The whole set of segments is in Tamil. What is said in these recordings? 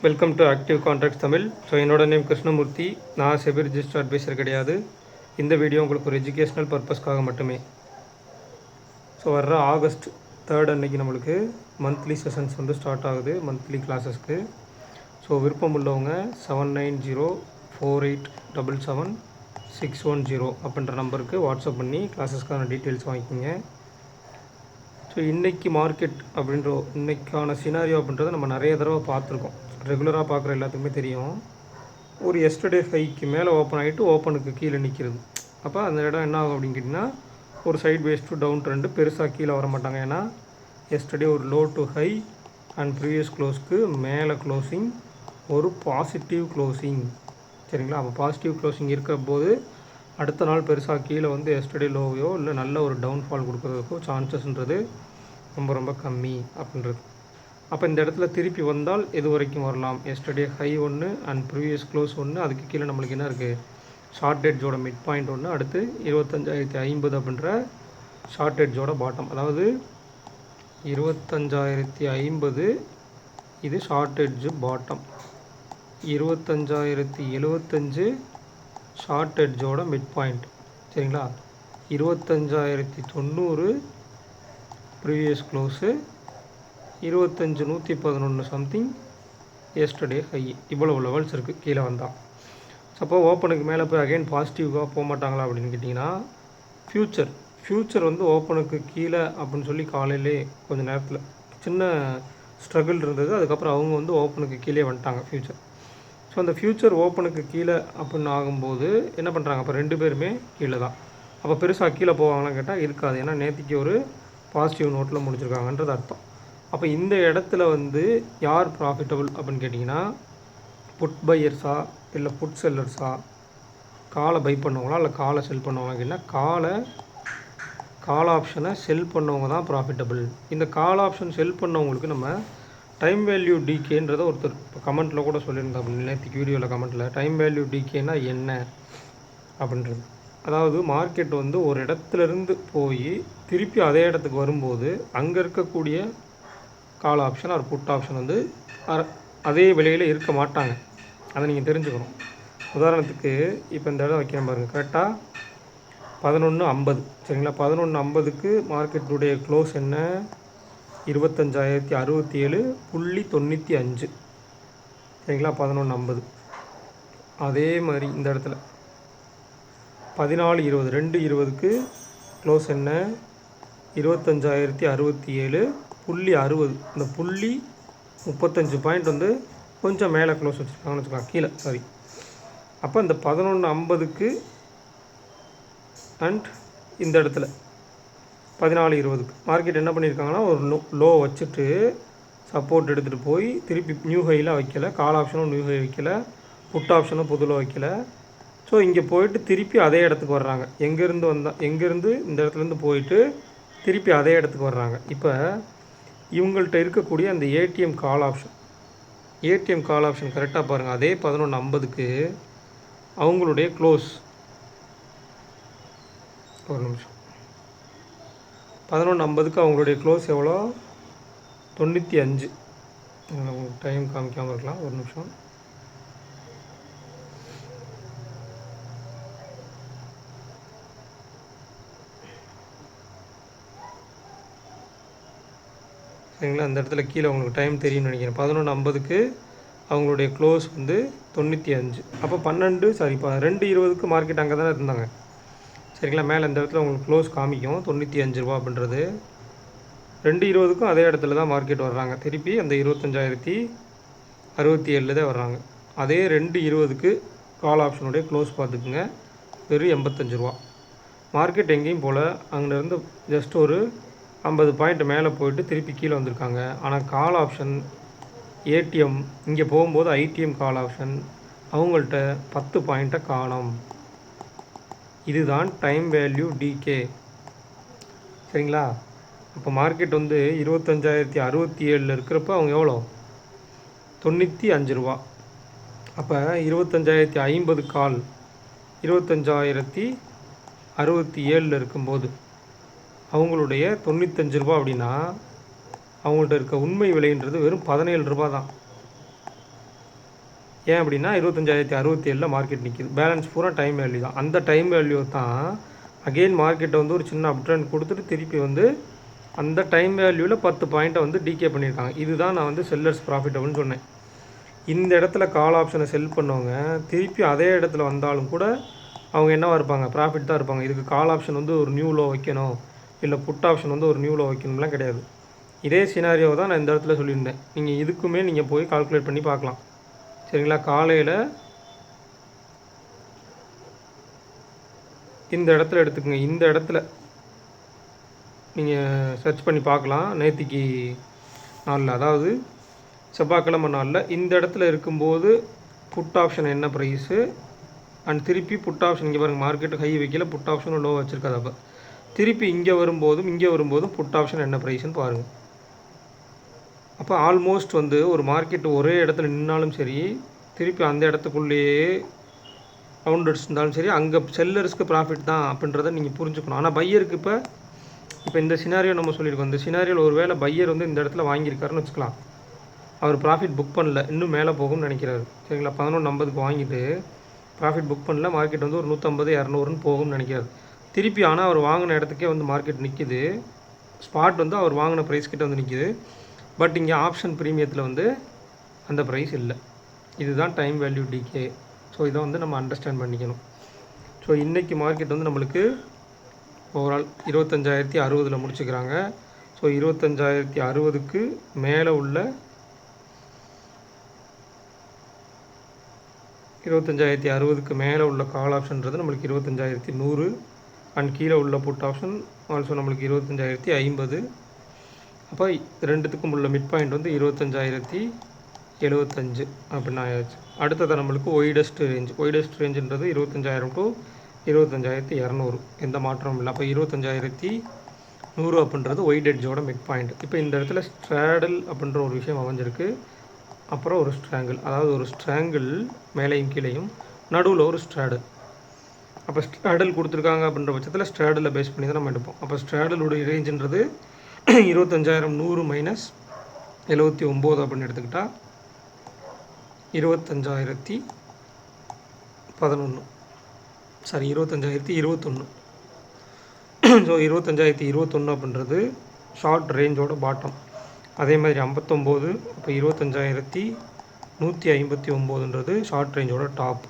Welcome to active contracts Tamil. So என்னோட நேம் கிருஷ்ணமூர்த்தி. நான் செபி ரிஜிஸ்டர் அட்வைசர் கிடையாது. இந்த வீடியோ உங்களுக்கு ஒரு எஜுகேஷ்னல் பர்பஸ்க்காக மட்டுமே. ஸோ வர்ற ஆகஸ்ட் 3 அன்னைக்கு நம்மளுக்கு மந்த்லி செஷன்ஸ் வந்து ஸ்டார்ட் ஆகுது, மந்த்லி கிளாஸஸ்க்கு. ஸோ விருப்பம் உள்ளவங்க 7904877610 அப்படின்ற நம்பருக்கு வாட்ஸ்அப் பண்ணி கிளாஸஸ்க்கான டீட்டெயில்ஸ் வாங்கிக்கோங்க. ஸோ இன்றைக்கி மார்க்கெட் இன்றைக்கான சினாரியோ அப்படின்றத நம்ம நிறைய தடவை பார்த்துருக்கோம். ரெகுலராக பார்க்குற எல்லாத்துக்குமே தெரியும். ஒரு எஸ்டர்டே ஹைக்கு மேலே ஓப்பன் ஆகிட்டு ஓப்பனுக்கு கீழே நிற்கிறது. அப்போ அந்த இடம் என்ன ஆகும் அப்படின்னு கேட்டிங்கன்னா, ஒரு sideways to down trend, பெருசாக கீழே வர மாட்டாங்க. ஏன்னா எஸ்டர்டே ஒரு low to high and previous க்ளோஸ்க்கு மேலே க்ளோசிங், ஒரு பாசிட்டிவ் க்ளோசிங். சரிங்களா? அப்போ பாசிட்டிவ் க்ளோசிங் இருக்கிற போது அடுத்த நாள் பெருசாக கீழே வந்து எஸ்டர்டே லோவையோ இல்லை நல்ல ஒரு டவுன்ஃபால் கொடுக்குறதுக்கோ சான்சஸ்ன்றது ரொம்ப ரொம்ப கம்மி அப்படின்றது. அப்போ இந்த இடத்துல திருப்பி வந்தால் எது வரைக்கும் வரலாம்? எஸ்டர்டே ஹை ஒன்று அண்ட் ப்ரீவியஸ் க்ளோஸ் ஒன்று, அதுக்கு கீழே நம்மளுக்கு என்ன இருக்குது? ஷார்ட் எட்ஜோட மிட் பாயிண்ட் ஒன்று, அடுத்து 25,050 அப்படின்ற ஷார்ட் எட்ஜோட பாட்டம். அதாவது 25,050 இது ஷார்ட் எட்ஜு பாட்டம், 25,075 ஷார்ட் எட்ஜோட மிட் பாயிண்ட். சரிங்களா? 25,090 previous close, 25,111 something yesterday high. இவ்வளவு லெவல்ஸ் இருக்குது கீழே வந்தால். சப்போஸ் ஓப்பனுக்கு மேலே போய் அகைன் பாசிட்டிவாக போக மாட்டாங்களா அப்படின்னு கேட்டிங்கன்னா, ஃப்யூச்சர் வந்து ஓப்பனுக்கு கீழே அப்படின்னு சொல்லி காலையிலே கொஞ்சம் நேரத்தில் சின்ன ஸ்ட்ரகிள் இருந்தது. அதுக்கப்புறம் அவங்க வந்து ஓப்பனுக்கு கீழே வந்துட்டாங்க ஃப்யூச்சர். ஸோ அந்த ஃப்யூச்சர் ஓப்பனுக்கு கீழே அப்படின்னு ஆகும்போது என்ன பண்ணுறாங்க? அப்போ ரெண்டு பேருமே கீழே தான். அப்போ பெருசாக கீழே போவாங்களான்னு கேட்டால் இருக்காது. ஏன்னா நேற்றுக்கு ஒரு பாசிட்டிவ் நோட்டில் முடிச்சிருக்காங்கன்றது அர்த்தம். அப்போ இந்த இடத்துல வந்து யார் ப்ராஃபிட்டபுள் அப்படின்னு கேட்டிங்கன்னா, புட் பையர்ஸா இல்லை புட் செல்லர்ஸா? காலை பை பண்ணவங்களா இல்லை காலை செல் பண்ணவங்களா கேட்டிங்கன்னா, கால் ஆப்ஷனை செல் பண்ணவங்க தான் ப்ராஃபிட்டபுள். இந்த கால் ஆப்ஷன் செல் பண்ணவங்களுக்கு நம்ம டைம் வேல்யூ டிகேன்றதை ஒருத்தர் இப்போ கமெண்ட்டில் கூட சொல்லியிருந்தோம். நேற்றுக்கு வீடியோவில் கமெண்ட்டில் டைம் வேல்யூ டிகேனா என்ன அப்படின்றது. அதாவது மார்க்கெட் வந்து ஒரு இடத்துலேருந்து போய் திருப்பி அதே இடத்துக்கு வரும்போது அங்கே இருக்கக்கூடிய கால் ஆப்ஷன் ஒரு புட் ஆப்ஷன் வந்து அதே விலையில் இருக்க மாட்டாங்க. அதை நீங்கள் தெரிஞ்சுக்கணும். உதாரணத்துக்கு இப்போ இந்த இடம் வைக்கிறேன் பாருங்கள், கரெக்டாக 11.50. சரிங்களா? 11.50க்கு மார்க்கெட்டுடைய க்ளோஸ் என்ன? 25,067.95. சரிங்களா? 11.50. அதே மாதிரி இந்த இடத்துல 14.20, 2.20க்கு க்ளோஸ் என்ன? 25,067.60. இந்த புள்ளி 35 பாயிண்ட் வந்து கொஞ்சம் மேலே க்ளோஸ் வச்சுருக்காங்கன்னு வச்சுக்கலாம், கீழே சாரி. அப்போ இந்த 11.50க்கு அண்ட் இந்த இடத்துல 14.20க்கு மார்க்கெட் என்ன பண்ணியிருக்காங்கன்னா, ஒரு லோ வச்சுட்டு சப்போர்ட் எடுத்துகிட்டு போய் திருப்பி நியூ ஹையில் வைக்கலை, கால் ஆப்ஷனும் நியூ ஹை வைக்கலை, புட் ஆப்ஷனும் புதுல வைக்கலை. ஸோ இங்கே போயிட்டு திருப்பி அதே இடத்துக்கு வர்றாங்க. எங்கேருந்து இந்த இடத்துலேருந்து போயிட்டு திருப்பி அதே இடத்துக்கு வர்றாங்க. இப்போ இவங்கள்ட்ட இருக்கக்கூடிய அந்த ஏடிஎம் கால் ஆப்ஷன் கரெக்டாக பாருங்கள். அதே 11.50க்கு அவங்களுடைய க்ளோஸ், ஒரு நிமிஷம், 11.50க்கு அவங்களுடைய க்ளோஸ் எவ்வளோ? 95. டைம் காமிக்காமல் இருக்கலாம், ஒரு நிமிஷம். சரிங்களா? அந்த இடத்துல கீழே உங்களுக்கு டைம் தெரியும்னு நினைக்கிறேன். 11.50க்கு அவங்களுடைய க்ளோஸ் வந்து 95. அப்போ 2.20க்கு மார்க்கெட் அங்கே தானே இருந்தாங்க. சரிங்களா? மேலே இந்த இடத்துல உங்களுக்கு க்ளோஸ் காமிக்கும் 95 ரூபா அப்படின்றது. 2.20க்கும் அதே இடத்துல தான் மார்க்கெட் வர்றாங்க. திருப்பி அந்த 25,067 தான் வர்றாங்க. அதே 2.20க்கு கால் ஆப்ஷனுடைய க்ளோஸ் பார்த்துக்குங்க, வெறும் 85 ரூபா. மார்க்கெட் எங்கேயும் போல் அங்கேருந்து ஜஸ்ட் ஒரு 50 பாயிண்ட் மேலே போயிட்டு திருப்பி கீழே வந்திருக்காங்க. ஆனால் கால் ஆப்ஷன் ஏடிஎம் இங்கே போகும்போது ஐடிஎம் கால் ஆப்ஷன் அவங்கள்ட்ட 10 பாயிண்ட்டை காணோம். இதுதான் டைம் வேல்யூ டிகே. சரிங்களா? அப்போ மார்க்கெட் வந்து 25,067 இருக்கிறப்ப அவங்க எவ்வளோ? 95 ரூபா. அப்போ 25,050 கால் 25,067 இருக்கும்போது அவங்களுடைய 95 ரூபா அப்படின்னா அவங்கள்ட்ட இருக்க உண்மை விலைன்றது வெறும் 17 ரூபா தான். ஏன் அப்படின்னா 25,067 மார்க்கெட் நிற்கிது. பேலன்ஸ் பூரா டைம் வேல்யூ தான். அந்த டைம் வேல்யூ தான் அகெயின் மார்க்கெட்டை வந்து ஒரு சின்ன அப் ட்ரெண்ட் கொடுத்துட்டு திருப்பி வந்து அந்த டைம் வேல்யூவில் 10 பாயிண்ட்டை வந்து டிகே பண்ணியிருக்காங்க. இதுதான் நான் வந்து செல்லர்ஸ் ப்ராஃபிட் அப்படின்னு சொன்னேன். இந்த இடத்துல கால் ஆப்ஷனை செல் பண்ணவங்க திருப்பி அதே இடத்துல வந்தாலும் கூட அவங்க என்னவாக இருப்பாங்க, ப்ராஃபிட் தான் இருப்பாங்க. இதுக்கு கால் ஆப்ஷன் வந்து ஒரு நியூ லோ வைக்கணும், இல்லை புட் ஆப்ஷன் வந்து ஒரு நியூ லோ வைக்கணும்லாம் கிடையாது. இதே சினாரியோ தான் நான் இந்த இடத்துல சொல்லியிருந்தேன். நீங்கள் இதுக்குமே நீங்கள் போய் கால்குலேட் பண்ணி பார்க்கலாம். சரிங்களா? காலையில் இந்த இடத்துல எடுத்துக்கோங்க. இந்த இடத்துல நீங்கள் சர்ச் பண்ணி பார்க்கலாம். நேற்றுக்கு நாளில், அதாவது செவ்வாய்க்கிழமை நாளில் இந்த இடத்துல இருக்கும்போது புட் ஆப்ஷன் என்ன ப்ரைஸு அண்ட் திருப்பி புட் ஆப்ஷன் இங்கே பாருங்கள், மார்க்கெட்டு ஹை வைக்கல, புட் ஆப்ஷனும் லோ வச்சுருக்காது. அப்போ திருப்பி இங்கே வரும்போதும் புட் ஆப்ஷன் என்ன ப்ரைஸ்ன்னு பாருங்கள். அப்போ ஆல்மோஸ்ட் வந்து ஒரு மார்க்கெட் ஒரே இடத்துல நின்னாலும் சரி, திருப்பி அந்த இடத்துக்குள்ளேயே ரவுண்ட் அடிச்சிருந்தாலும் சரி, அங்கே செல்லர்ஸ்க்கு ப்ராஃபிட் தான் அப்படின்றத நீங்கள் புரிஞ்சுக்கணும். ஆனால் பையருக்கு இப்போ இந்த சினாரியோ நம்ம சொல்லியிருக்கோம். இந்த சினாரியோவில் ஒரு வேளை பையர் வந்து இந்த இடத்துல வாங்கியிருக்காருன்னு வச்சுக்கலாம். அவர் ப்ராஃபிட் புக் பண்ணல, இன்னும் மேலே போகும்னு நினைக்கிறாரு. சரிங்களா? 11.50க்கு வாங்கிட்டு ப்ராஃபிட் புக் பண்ணல, மார்க்கெட் வந்து ஒரு 150 200ன்னு போகும்னு நினைக்கிறாரு. திருப்பி ஆனால் அவர் வாங்கின இடத்துக்கே வந்து மார்க்கெட் நிற்கிது. ஸ்பாட் வந்து அவர் வாங்கின ப்ரைஸ் கிட்ட வந்து நிற்கிது. பட் இங்கே ஆப்ஷன் ப்ரீமியத்தில் வந்து அந்த ப்ரைஸ் இல்லை. இதுதான் டைம் வேல்யூ டிகே. ஸோ இதை வந்து நம்ம அண்டர்ஸ்டாண்ட் பண்ணிக்கணும். ஸோ இன்றைக்கி மார்க்கெட் வந்து நம்மளுக்கு ஓவரால் 25,060 முடிச்சுக்கிறாங்க. ஸோ 25,060க்கு மேலே உள்ள 25,060க்கு மேலே உள்ள கால் ஆப்ஷன்றது நம்மளுக்கு 25,100 அண்ட் கீழே உள்ள புட் ஆப்ஷன் ஆல்சோ நம்மளுக்கு 25,050. அப்போ ரெண்டுத்துக்கும் உள்ள மிட் பாயிண்ட் வந்து 25,075 அப்படின்னு ஆயாச்சு. அடுத்தது நம்மளுக்கு ஒய்டஸ்ட் ரேஞ்சுன்றது 25,000 டு 25,200, எந்த மாற்றமும் இல்லை. அப்போ 25,100 அப்படின்றது ஒயிட் எட்ஜோட மிட் பாயிண்ட். இப்போ இந்த இடத்துல ஸ்ட்ராடல் அப்படின்ற ஒரு விஷயம் அமைஞ்சிருக்கு. அப்புறம் ஒரு ஸ்ட்ராங்கிள், அதாவது ஒரு ஸ்ட்ராங்கிள் மேலேயும் கீழேயும், நடுவில் ஒரு ஸ்ட்ராடல். அப்போ ஸ்ட்ராடல் கொடுத்துருக்காங்க அப்படின்ற பட்சத்தில் ஸ்ட்ராடலை பேஸ் பண்ணி தான் நம்ம எடுப்போம். அப்போ ஸ்ட்ராடலுடைய ரேஞ்சுன்றது 25,100 மைனஸ் 79 அப்படின்னு எடுத்துக்கிட்டால் 25,011, சாரி 25,021. ஸோ 25,021 அப்படின்றது ஷார்ட் ரேஞ்சோட பாட்டம். அதே மாதிரி 59, அப்போ 25,159ன்றது ஷார்ட் ரேஞ்சோட டாப்.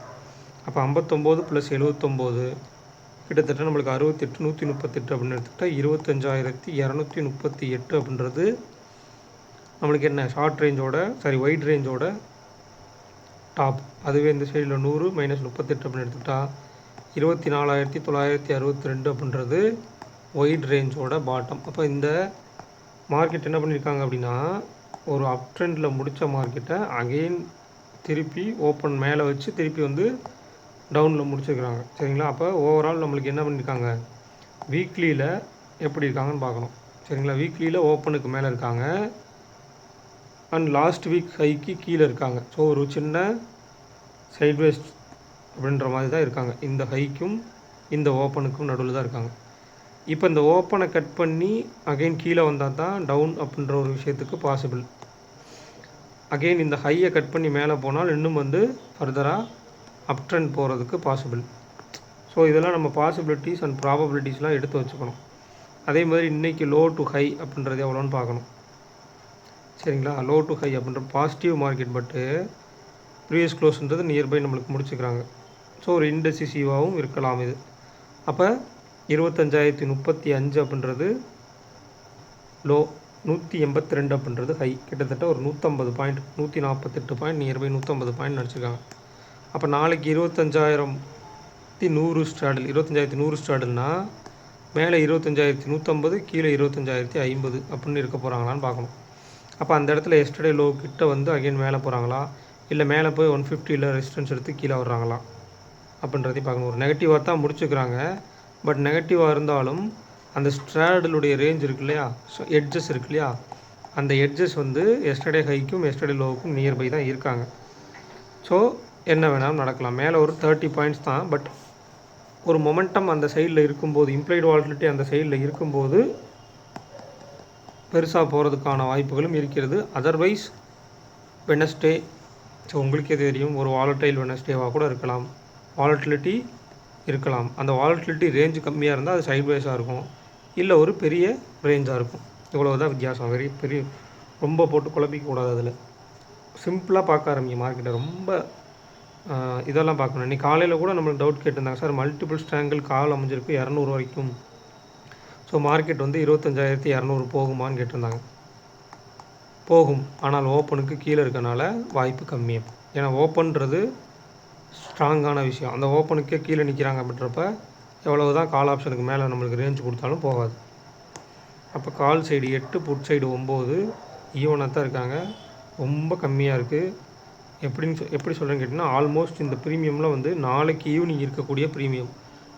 அப்போ 59 + 79 கிட்டத்தட்ட நம்மளுக்கு 68, 138 அப்படின்னு எடுத்துக்கிட்டால் 25,238 அப்படின்றது நம்மளுக்கு என்ன ஷார்ட் ரேஞ்சோட, சாரி ஒயிட் ரேஞ்சோட டாப். அதுவே இந்த சைடில் 100 - 38 அப்படின்னு எடுத்துக்கிட்டால் 24,962 அப்படின்றது ஒயிட் ரேஞ்சோட பாட்டம். அப்போ இந்த மார்க்கெட் என்ன பண்ணியிருக்காங்க அப்படின்னா, ஒரு அப் ட்ரெண்டில் முடித்த மார்க்கெட்டை அகெயின் திருப்பி ஓப்பன் மேலே வச்சு திருப்பி வந்து டவுனில் முடிச்சிருக்கிறாங்க. சரிங்களா? அப்போ ஓவரால் நம்மளுக்கு என்ன பண்ணியிருக்காங்க, வீக்லியில் எப்படி இருக்காங்கன்னு பார்க்கணும். சரிங்களா? வீக்லியில் ஓப்பனுக்கு மேலே இருக்காங்க அண்ட் லாஸ்ட் வீக் ஹைக்கு கீழே இருக்காங்க. ஸோ ஒரு சின்ன சைட்வேஸ் அப்படின்ற மாதிரி தான் இருக்காங்க. இந்த ஹைக்கும் இந்த ஓப்பனுக்கும் நடுவில் தான் இருக்காங்க. இப்போ இந்த ஓப்பனை கட் பண்ணி அகெயின் கீழே வந்தால் தான் டவுன் அப்படின்ற ஒரு விஷயத்துக்கு பாசிபிள். அகெயின் இந்த ஹையை கட் பண்ணி மேலே போனால் இன்னும் வந்து ஃபர்தராக அப் ட்ரெண்ட் போகிறதுக்கு பாசிபிள். ஸோ இதெல்லாம் நம்ம பாசிபிலிட்டிஸ் அண்ட் ப்ராபபிலிட்டிஸ்லாம் எடுத்து வச்சுக்கணும். அதே மாதிரி இன்றைக்கி லோ டு ஹை அப்படின்றது எவ்வளோன்னு பார்க்கணும். சரிங்களா? லோ டு ஹை அப்படின்ற பாசிட்டிவ் மார்க்கெட், பட்டு ப்ரீவியஸ் க்ளோஸ்ன்றது நியர்பை நம்மளுக்கு முடிச்சுக்கிறாங்க. ஸோ ஒரு இன்டெசிசிவாகவும் இருக்கலாம் இது. அப்போ 25,035 அப்படின்றது லோ, 182 அப்படின்றது ஹை. கிட்டத்தட்ட ஒரு 150 பாயிண்ட், 148 பாயிண்ட் நியர்பை 150 பாயிண்ட் நடிச்சிருக்காங்க. அப்போ நாளைக்கு 25,100 ஸ்ட்ராடல், 25,100 ஸ்ட்ராடல்னால் மேலே 25,150, கீழே 25,050 அப்படின்னு இருக்க போகிறாங்களான்னு பார்க்கணும். அப்போ அந்த இடத்துல எஸ்டர்டே லோ கிட்ட வந்து அகெயின் மேலே போகிறாங்களா, இல்லை மேலே போய் 150ல் ரெசிஸ்டன்ஸ் எடுத்து கீழே வர்றாங்களா அப்படின்றதையும் பார்க்கணும். ஒரு நெகட்டிவாக தான் முடிச்சுக்கிறாங்க. பட் நெகட்டிவாக இருந்தாலும் அந்த ஸ்ட்ராடலுடைய ரேஞ்ச் இருக்கு இல்லையா, எட்ஜஸ் இருக்கு இல்லையா, அந்த எட்ஜஸ் வந்து எஸ்டர்டே ஹைக்கும் எஸ்டர்டே லோவுக்கும் நியர்பை தான் இருக்காங்க. ஸோ என்ன வேணாலும் நடக்கலாம். மேலே ஒரு 30 பாயிண்ட்ஸ் தான், பட் ஒரு மொமெண்டம் அந்த சைடில் இருக்கும்போது, இம்ப்ளைடு வால்டிலிட்டி அந்த சைடில் இருக்கும்போது பெருசாக போகிறதுக்கான வாய்ப்புகளும் இருக்கிறது. அதர்வைஸ் வெனஸ்டே, ஸோ உங்களுக்கே தெரியும், ஒரு வாலட்டைல் வெட்னஸ்டேவாக கூட இருக்கலாம், வாலட்டிலிட்டி இருக்கலாம். அந்த வாலட்டிலிட்டி ரேஞ்ச் கம்மியாக இருந்தால் அது சைட்வேஸாக இருக்கும், இல்லை ஒரு பெரிய ரேஞ்சாக இருக்கும். இவ்வளோ தான் வித்தியாசம். பெரிய ரொம்ப போட்டு குழப்பிக்கக்கூடாது. அதில் சிம்பிளாக பார்க்க ஆரம்பிங்க மார்க்கெட்டை. ரொம்ப இதெல்லாம் பார்க்கணும். இன்றைக்கி காலையில் கூட நம்மளுக்கு டவுட் கேட்டிருந்தாங்க, சார் மல்டிபிள் ஸ்ட்ராங்கிள் கால் அமைஞ்சிருக்கு 200 வரைக்கும், ஸோ மார்க்கெட் வந்து 25,200 போகுமான்னு கேட்டிருந்தாங்க. போகும், ஆனால் ஓப்பனுக்கு கீழே இருக்கனால வாய்ப்பு கம்மியாக. ஏன்னா ஓப்பன்றது ஸ்ட்ராங்கான விஷயம். அந்த ஓப்பனுக்கே கீழே நிற்கிறாங்க அப்படின்றப்ப எவ்வளவு தான் கால் ஆப்ஷனுக்கு மேலே நம்மளுக்கு ரேஞ்ச் கொடுத்தாலும் போகாது. அப்போ கால் சைடு 8, புட் சைடு 9 ஈவனாக தான் இருக்காங்க. ரொம்ப கம்மியாக இருக்குது. எப்படி சொல்கிறேன்னு கேட்டிங்கன்னா, ஆல்மோஸ்ட் இந்த ப்ரீமியமில் வந்து நாளைக்கு ஈவினிங் இருக்கக்கூடிய ப்ரீமியம்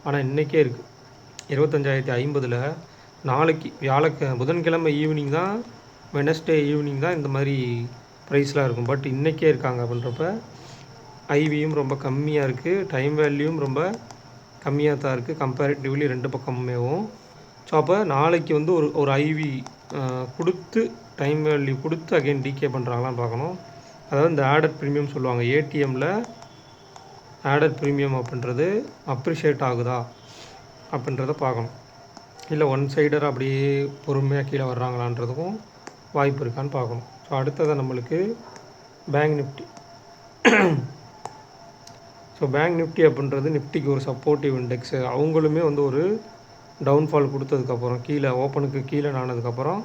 ஆனால் இன்றைக்கே இருக்குது 25,050. நாளைக்கு புதன்கிழமை ஈவினிங் தான், வெனஸ்டே ஈவினிங் தான் இந்த மாதிரி ப்ரைஸ்லாம் இருக்கும். பட் இன்றைக்கே இருக்காங்க அப்படின்றப்ப ஐவியும் ரொம்ப கம்மியாக இருக்குது, டைம் வேல்யூவும் ரொம்ப கம்மியாக தான் இருக்குது கம்பேரிட்டிவ்லி ரெண்டு பக்கமேவும். ஸோ அப்போ நாளைக்கு வந்து ஒரு ஐவி கொடுத்து டைம் வேல்யூ கொடுத்து அகைன் டிகே பண்ணுறாங்களான்னு பார்க்கணும். அதாவது இந்த ஆடட் ப்ரீமியம் சொல்லுவாங்க, ஏடிஎம்மில் ஆடட் ப்ரீமியம் அப்படின்றது அப்ரிஷியேட் ஆகுதா அப்படின்றத பார்க்கணும். இல்லை ஒன் சைடர் அப்படியே பொறுமையாக கீழே வர்றாங்களான்றதுக்கும் வாய்ப்பு இருக்கான்னு பார்க்கணும். ஸோ அடுத்தது நம்மளுக்கு bank Nifty. So bank Nifty அப்படின்றது நிஃப்டிக்கு ஒரு சப்போர்ட்டிவ் இண்டெக்ஸு. அவங்களுமே வந்து ஒரு டவுன்ஃபால் கொடுத்ததுக்கப்புறம் கீழே ஓப்பனுக்கு கீழே ஆனதுக்கப்புறம்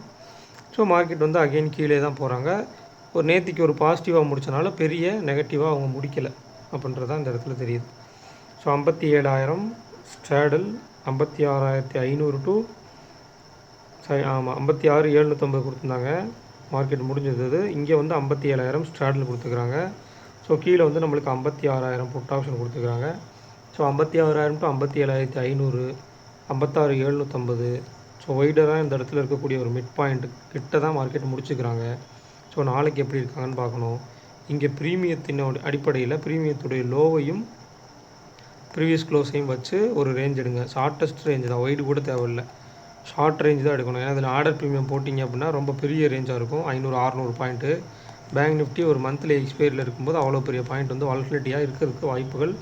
ஸோ மார்க்கெட் வந்து அகெயின் கீழே தான் போகிறாங்க. ஒரு நேற்றுக்கு ஒரு பாசிட்டிவாக முடித்தனால பெரிய நெகட்டிவாக அவங்க முடிக்கலை அப்படின்றது தான் இந்த இடத்துல தெரியுது. ஸோ 57,000 ஸ்ட்ராடல், 56,500 டு ஆமாம் 56,750 கொடுத்துருந்தாங்க மார்க்கெட் முடிஞ்சது. இங்கே வந்து 57,000 ஸ்ட்ராடல் கொடுத்துக்கிறாங்க. ஸோ கீழே வந்து நம்மளுக்கு 56,000 புட் ஆப்ஷன் கொடுத்துக்கிறாங்க. So 56,000 to 57,500, 56,750. ஸோ ஒய்டராக இந்த இடத்துல இருக்கக்கூடிய ஒரு மிட் பாயிண்ட் கிட்ட தான் மார்க்கெட் முடிச்சுக்கிறாங்க. ஸோ நாளைக்கு எப்படி இருக்காங்கன்னு பார்க்கணும். இங்கே ப்ரீமியத்தினோட அடிப்படையில் ப்ரீமியத்துடைய லோவையும் ப்ரீவியஸ் க்ளோஸையும் வச்சு ஒரு ரேஞ்ச் எடுங்க. ஷார்ட்டஸ்ட் ரேஞ்ச் தான், ஒய்டு கூட தேவையில்லை, ஷார்ட் ரேஞ்ச் தான் எடுக்கணும். ஏன்னா அதில் ஆர்டர் ப்ரீமியம் போட்டிங்க அப்படின்னா ரொம்ப பெரிய ரேஞ்சாக இருக்கும், 500-600 பாயிண்ட்டு. பேங்க் நிஃப்டி ஒரு மந்த்லி எக்ஸ்பைரியில் இருக்கும்போது அவ்வளோ பெரிய பாயிண்ட் வந்து வாலட்டிலிட்டியாக இருக்கிறதுக்கு வாய்ப்புகள்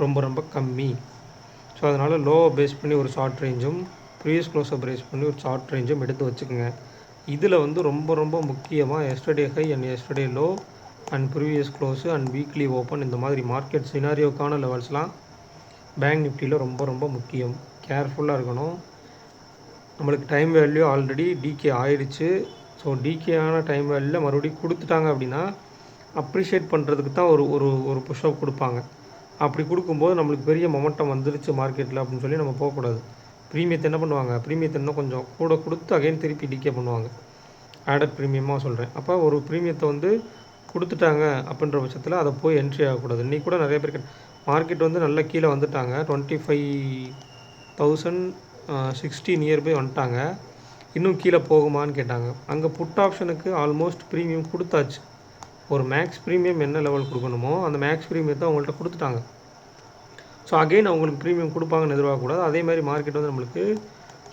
ரொம்ப ரொம்ப கம்மி. ஸோ அதனால் லோவை பேஸ் பண்ணி ஒரு ஷார்ட் ரேஞ்சும் ப்ரீவியஸ் க்ளோஸை பேஸ் பண்ணி ஒரு ஷார்ட் ரேஞ்சும் எடுத்து வச்சுக்கோங்க. இதில் வந்து ரொம்ப ரொம்ப முக்கியமாக yesterday high and yesterday low and previous close and weekly open இந்த மாதிரி மார்க்கெட் சினாரியோக்கான லெவல்ஸ்லாம் பேங்க் நிஃப்டியில் ரொம்ப ரொம்ப முக்கியம். கேர்ஃபுல்லாக இருக்கணும். நம்மளுக்கு டைம் வேல்யூ ஆல்ரெடி டிகே ஆயிடுச்சு. ஸோ டிகே ஆன டைம் வேல்யூவில் மறுபடியும் கொடுத்துட்டாங்க அப்படின்னா அப்ரிஷியேட் பண்ணுறதுக்கு தான் ஒரு ஒரு ஒரு புஷ்அப் கொடுப்பாங்க. அப்படி கொடுக்கும்போது நம்மளுக்கு பெரிய மொமெண்டம் வந்துருச்சு மார்க்கெட்டில் அப்படின்னு சொல்லி நம்ம போகக்கூடாது. ப்ரீமியத்தை என்ன பண்ணுவாங்க, ப்ரீமியத்தை இன்னும் கொஞ்சம் கூட கொடுத்து அகைன் திருப்பி டிகே பண்ணுவாங்க. ஆடட் ப்ரீமியமாக சொல்கிறேன். அப்போ ஒரு ப்ரீமியத்தை வந்து கொடுத்துட்டாங்க அப்படின்ற பட்சத்தில் அதை போய் என்ட்ரி ஆகக்கூடாது. இன்றைக்கி கூட நிறைய பேர் மார்க்கெட் வந்து நல்லா கீழே வந்துட்டாங்க, 25,060 நியர்பை வந்துட்டாங்க. இன்னும் கீழே போகுமான்னு கேட்டாங்க. அங்கே புட் ஆப்ஷனுக்கு ஆல்மோஸ்ட் ப்ரீமியம் கொடுத்தாச்சு. ஒரு மேக்ஸ் ப்ரீமியம் என்ன லெவல் கொடுக்கணுமோ அந்த மேக்ஸ் ப்ரீமியத்தை அவங்கள்ட்ட கொடுத்துட்டாங்க. ஸோ அகெயின் அவங்களுக்கு ப்ரீமியம் கொடுப்பாங்கன்னு எதிர்பார்க்கக்கூடாது. அதே மாதிரி மார்க்கெட் வந்து நம்மளுக்கு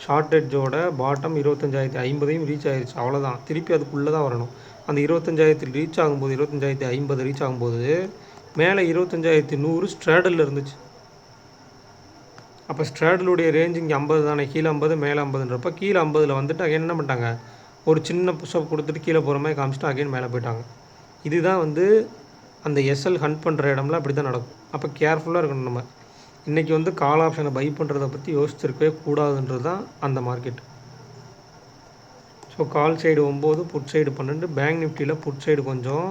ஷார்ட் எட்ஜோட பாட்டம் 25,050 ரீச் ஆகிடுச்சு. அவ்வளோதான், திருப்பி அதுக்குள்ளே தான் வரணும். அந்த 25,000 ரீச் ஆகும்போது 25,050 ரீச் ஆகும்போது மேலே 25,100 ஸ்ட்ராடலில் இருந்துச்சு. அப்போ ஸ்ட்ராடலுடைய ரேஞ்ச் இங்கே 50 தானே, கீழே 50 மேலே 50ன்றப்ப கீழே 50 வந்துட்டு அகைன் என்ன பண்ணிட்டாங்க, ஒரு சின்ன புஷ்அப் கொடுத்துட்டு கீழே போகிற மாதிரி காமிச்சிட்டு அகைன் மேலே போயிட்டாங்க. இதுதான் வந்து அந்த எஸ்எல் ஹண்ட் பண்ணுற இடம்லாம் அப்படி தான் நடக்கும். அப்போ கேர்ஃபுல்லாக இருக்கணும். நம்ம இன்றைக்கி வந்து கால் ஆப்ஷனை பை பண்ணுறதை பற்றி யோசிச்சிருக்கவே கூடாதுன்றது தான் அந்த market. So call side 9, put side 12. Bank நிஃப்டியில் புட் சைடு கொஞ்சம்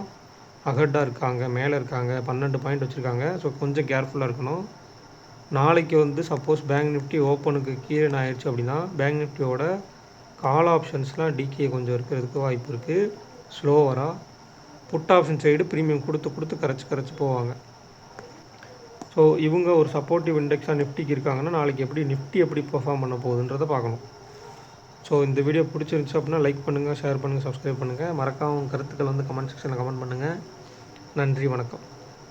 அகட்டாக இருக்காங்க, மேலே இருக்காங்க, 12 பாயிண்ட் வச்சுருக்காங்க. ஸோ கொஞ்சம் கேர்ஃபுல்லாக இருக்கணும். நாளைக்கு வந்து சப்போஸ் பேங்க் நிஃப்டி ஓப்பனுக்கு கீழே ஆயிடுச்சு அப்படின்னா பேங்க் நிஃப்டியோட கால் ஆப்ஷன்ஸ்லாம் டிகே கொஞ்சம் இருக்கிறதுக்கு வாய்ப்பு இருக்குது. ஸ்லோவராக புட் ஆப்ஷன் சைடு ப்ரீமியம் கொடுத்து கரைச்சி போவாங்க. ஸோ இவங்க ஒரு சப்போர்ட்டிவ் இண்டெக்ஸாக நிஃப்டிக்கு இருக்காங்கன்னா நாளைக்கு நிஃப்டி எப்படி பெர்ஃபார்ம் பண்ண போகுதுன்றதை பார்க்கணும். ஸோ இந்த வீடியோ பிடிச்சிருந்துச்சு அப்படின்னா லைக் பண்ணுங்கள், ஷேர் பண்ணுங்கள், சப்ஸ்கிரைப் பண்ணுங்கள். மறக்காம கருத்துக்கள் வந்து கமெண்ட் செக்ஷனில் கமெண்ட் பண்ணுங்கள். நன்றி, வணக்கம்.